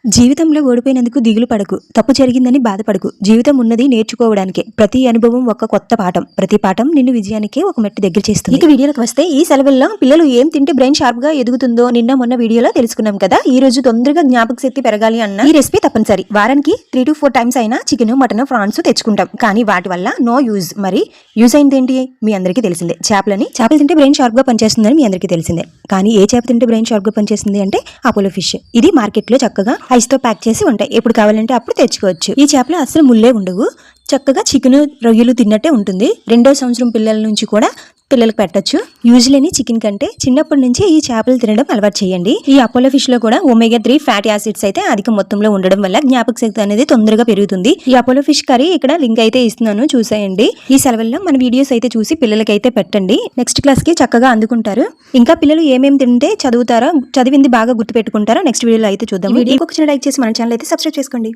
జీవితంలో ఓడిపోయినందుకు దిగులు పడకు, తప్పు జరిగిందని బాధపడకు. జీవితం ఉన్నది నేర్చుకోవడానికే. ప్రతి అనుభవం ఒక కొత్త పాఠం. ప్రతి పాఠం నిన్ను విజయానికే ఒక మెట్టు దగ్గర చేస్తుంది. ఇక వీడియోలకు వస్తే, ఈ సెలవుల్లో పిల్లలు ఏం తింటే బ్రెయిన్ షార్ప్ గా ఎదుగుతుందో నిన్న మొన్న వీడియోలో తెలుసుకున్నాం కదా. ఈ రోజు తొందరగా జ్ఞాపక శక్తి పెరగాలి అన్న ఈ రెసిపీ తప్పనిసరి. వారానికి 3 to 4 టైమ్స్ అయినా చికెన్, మటన్, ఫ్రాన్స్ తెచ్చుకుంటాం. కానీ వాటి వల్ల నో యూజ్. మరి యూజ్ అయింది ఏంటి? మీ అందరికీ తెలిసిందే. చేపలు తింటే బ్రెయిన్ షార్ప్ గా పనిచేస్తుందని మీ అందరికీ తెలిసిందే. కానీ ఏ చేప తింటే బ్రెయిన్ షార్ప్ గా పనిచేస్తుంది అంటే అపోలో ఫిష్. ఇది మార్కెట్ లో చక్కగా ఐస్ తో ప్యాక్ చేసి ఉంటాయి. ఎప్పుడు కావాలంటే అప్పుడు తెచ్చుకోవచ్చు. ఈ చేపలు అసలు ముళ్ళే ఉండవు. చక్కగా చికెన్, రొయ్యలు తిన్నట్టే ఉంటుంది. 2వ సంవత్సరం పిల్లల నుంచి కూడా పిల్లలకు పెట్టచ్చు. యూజువల్లీ చికెన్ కంటే చిన్నప్పటి నుంచి ఈ చేపలు తినడం అలవాటు చేయండి. ఈ అపోలో ఫిష్ లో కూడా ఒమేగా 3 ఫ్యాటీ యాసిడ్స్ అయితే అధిక మొత్తంలో ఉండడం వల్ల జ్ఞాపక శక్తి అనేది తొందరగా పెరుగుతుంది. ఈ అపోలో ఫిష్ కర్రీ ఇక్కడ లింక్ అయితే ఇస్తున్నాను, చూసేయండి. ఈ సెలవుల్లో మన వీడియోస్ అయితే చూసి పిల్లలకైతే పెట్టండి. నెక్స్ట్ క్లాస్ కి చక్కగా అందుకుంటారు. ఇంకా పిల్లలు ఏమేమి తింటే చదువుతారో, చదివింది బాగా గుర్తు పెట్టుకుంటారో నెక్స్ట్ వీడియోలో అయితే చూద్దాం. వీడియోకి ఒక చిన్న లైక్ చేసి మన ఛానల్ అయితే సబ్స్క్రైబ్ చేసుకోండి.